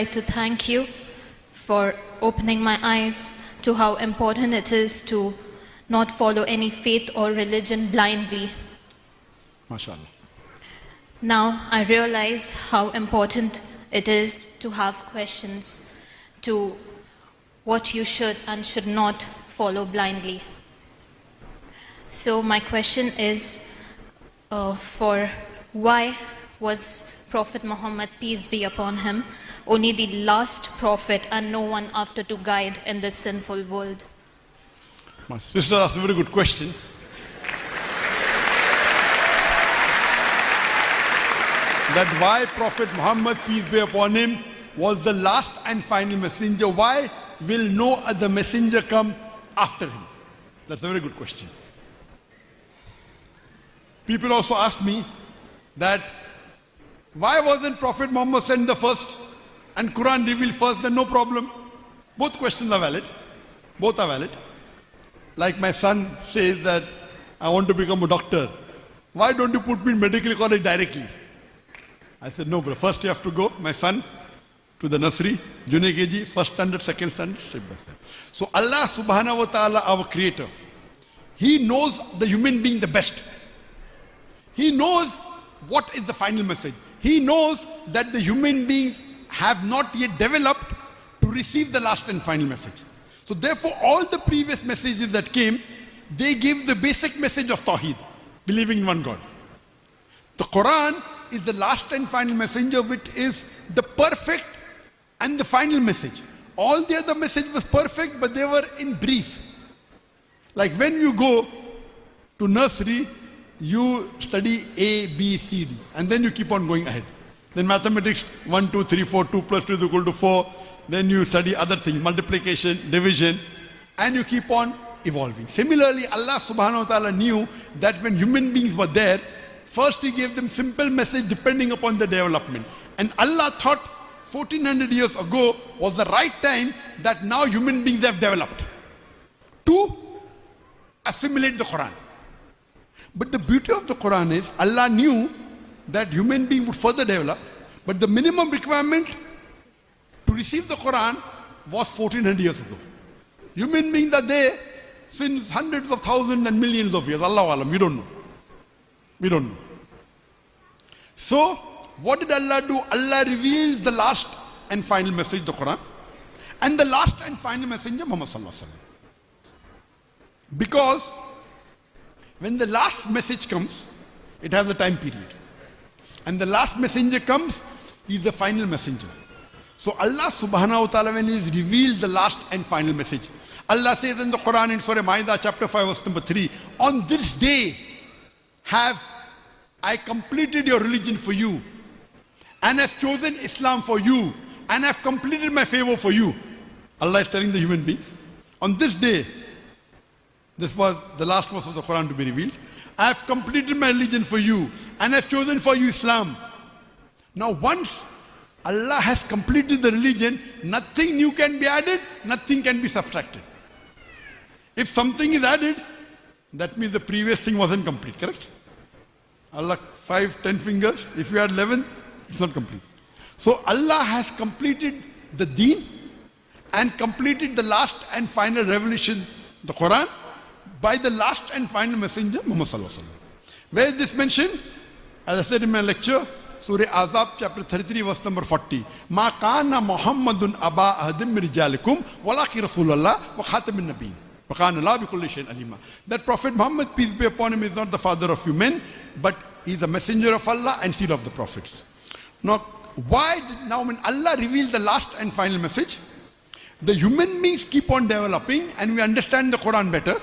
like to thank you for opening my eyes to how important it is to not follow any faith or religion blindly. MashaAllah. Now I realize how important it is to have questions to what you should and should not follow blindly. So my question is for why was Prophet Muhammad, peace be upon him, only the last prophet and no one after to guide in this sinful world? My sister asked a very good question. That why Prophet Muhammad, peace be upon him, was the last and final messenger. Why will no other messenger come after him? That's a very good question. People also ask me that why wasn't Prophet Muhammad sent the first and Quran revealed first? Then no problem. Both questions are valid. Both are valid. Like my son says that I want to become a doctor. Why don't you put me in medical college directly? I said, no, bro. First you have to go, my son, to the nursery, junior KG, first standard, second standard, step by step. So Allah subhanahu wa ta'ala, our creator, He knows the human being the best. He knows what is the final message. He knows that the human beings have not yet developed to receive the last and final message. So therefore, all the previous messages that came, they give the basic message of Tawheed, believing in one God. The Quran is the last and final messenger, which is the perfect and the final message. All the other message was perfect, but they were in brief. Like when you go to nursery, you study A, B, C, D, and then you keep on going ahead. Then mathematics, 1, 2, 3, 4, 2 plus 2 is equal to 4. Then you study other things, multiplication, division, and you keep on evolving. Similarly, Allah subhanahu wa ta'ala knew that when human beings were there, first He gave them simple message depending upon the development. And Allah thought 1400 years ago was the right time that now human beings have developed to assimilate the Quran. But the beauty of the Quran is Allah knew that human being would further develop, but the minimum requirement to receive the Quran was 1400 years ago. Human beings are there since hundreds of thousands and millions of years. Allahu Alam, we don't know. We don't know. So, what did Allah do? Allah reveals the last and final message, the Quran, and the last and final messenger, Muhammad Sallallahu Alaihi Wasallam. Because when the last message comes, it has a time period. And the last messenger comes, he is the final messenger. So Allah subhanahu wa ta'ala, when He has revealed the last and final message, Allah says in the Quran in Surah Ma'idah chapter 5 verse number 3, on this day have I completed your religion for you, and have chosen Islam for you, and have completed my favor for you. Allah is telling the human beings, on this day, this was the last verse of the Quran to be revealed, I have completed my religion for you, and have chosen for you Islam. Now once Allah has completed the religion, nothing new can be added, nothing can be subtracted. If something is added, that means the previous thing wasn't complete, correct? Allah 5, 10 fingers, if you had 11, it's not complete. So Allah has completed the deen and completed the last and final revelation, the Quran, by the last and final messenger, Muhammad Sallallahu Alaihi Wasallam. Where is this mentioned? As I said in my lecture, Surah Azab chapter 33 verse number 40. Ma kana Muhammadun aba ahadim min rijalikum walaki Rasulullah wa khatamin nabiyyin. Wa kana Allah bi kulli shay'in alima. That Prophet Muhammad, peace be upon him, is not the father of you men, but he is the messenger of Allah and seal of the prophets. Now, when Allah revealed the last and final message, the human beings keep on developing and we understand the Quran better.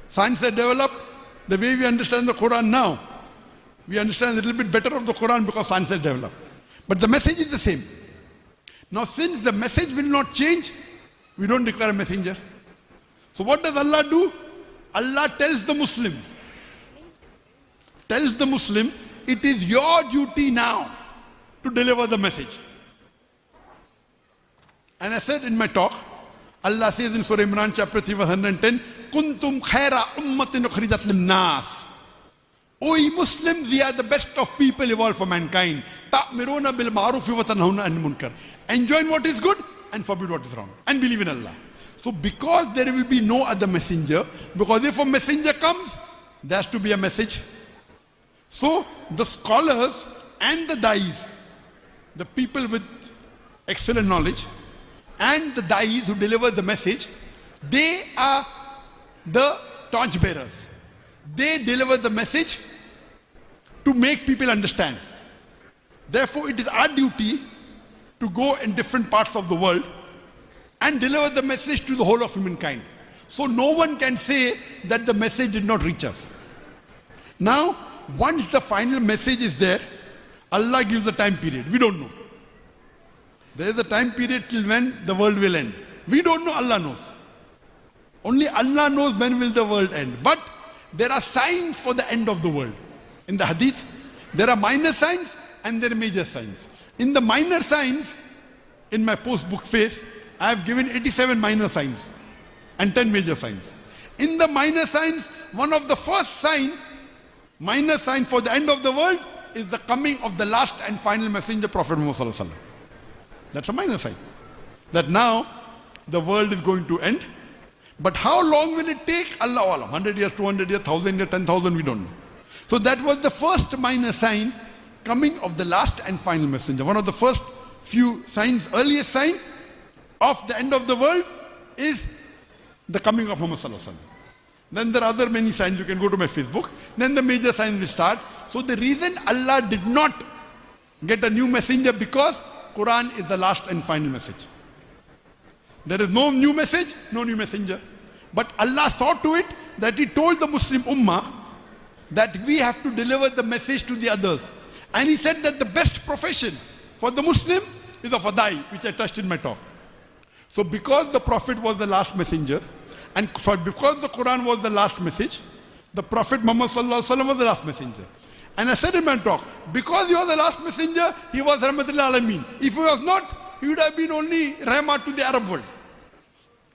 Science has developed the way we understand the Quran now. We understand a little bit better of the Quran because science has developed. But the message is the same. Now since the message will not change, we don't require a messenger. So what does Allah do? Allah tells the Muslim, it is your duty now to deliver the message. And I said in my talk, Allah says in Surah Imran chapter 3 verse 110, Kuntum khaira ummatin ukhrijat lim nas. O ye Muslims, ye are the best of people evolved for mankind. Ta'miruna bil ma'rufi wa tanhauna 'anil munkar. Enjoin what is good and forbid what is wrong. And believe in Allah. So because there will be no other messenger, because if a messenger comes, there has to be a message. So the scholars and the dais, the people with excellent knowledge, and the dais who deliver the message, they are the torch bearers. They deliver the message to make people understand. Therefore, it is our duty to go in different parts of the world and deliver the message to the whole of humankind. So no one can say that the message did not reach us. Now, once the final message is there, Allah gives a time period. We don't know. There is a time period till when the world will end. We don't know, Allah knows. Only Allah knows when will the world end. But there are signs for the end of the world. In the hadith, there are minor signs and there are major signs. In the minor signs, in my post-book phase, I have given 87 minor signs and 10 major signs. In the minor signs, one of the first minor sign for the end of the world is the coming of the last and final messenger, Prophet Muhammad Sallallahu Alaihi Wasallam. That's a minor sign. That now the world is going to end. But how long will it take? Allah Alam. 100 years, 200 years, 1000 years, 10,000, we don't know. So that was the first minor sign, coming of the last and final messenger. One of the first few signs, earliest sign of the end of the world is the coming of Muhammad Sallallahu Alaihi Wasallam. Then there are other many signs. You can go to my Facebook. Then the major signs will start. So the reason Allah did not get a new messenger, because Quran is the last and final message. There is no new message, no new messenger. But Allah saw to it that He told the Muslim Ummah that we have to deliver the message to the others. And He said that the best profession for the Muslim is of a dai, which I touched in my talk. So because the Prophet was the last messenger, and because the Quran was the last message, the Prophet Muhammad Sallallahu Alaihi Wasallam was the last messenger. And I said in my talk, because he was the last messenger, he was Rahmatul Alameen. If he was not, he would have been only Rahmat to the Arab world.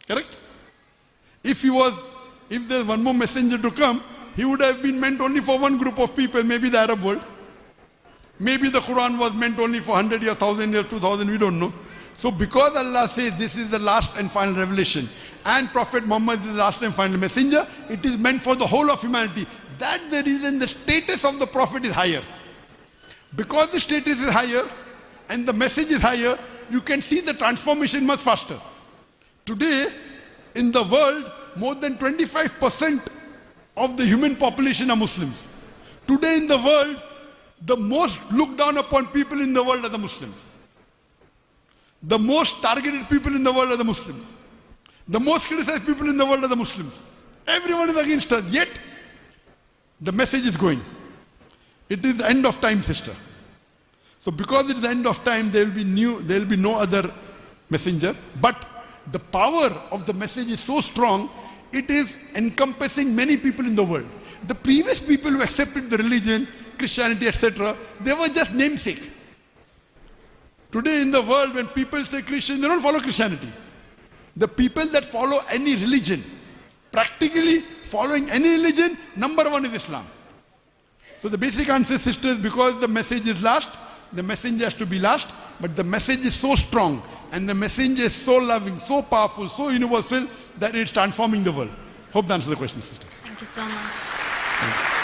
Correct? If there's one more messenger to come, he would have been meant only for one group of people, maybe the Arab world. Maybe the Quran was meant only for 100 years, 1000 years, 2000, we don't know. So because Allah says this is the last and final revelation, and Prophet Muhammad is the last and final messenger, it is meant for the whole of humanity. That's the reason the status of the Prophet is higher. Because the status is higher and the message is higher, you can see the transformation much faster. Today, in the world, more than 25% of the human population are Muslims. Today in the world, the most looked down upon people in the world are the Muslims. The most targeted people in the world are the Muslims. The most criticized people in the world are the Muslims. Everyone is against us, yet the message is going. It is the end of time, sister. So because it is the end of time, there will be no other messenger. But the power of the message is so strong, it is encompassing many people in the world. The previous people who accepted the religion, Christianity, etc., they were just namesake. Today in the world, when people say Christian, they don't follow Christianity. The people that follow any religion, practically following any religion, number one is Islam. So the basic answer, sisters, because the message is last, the messenger has to be last, but the message is so strong and the messenger is so loving, so powerful, so universal that it's transforming the world. Hope that answers the question, sister. Thank you so much.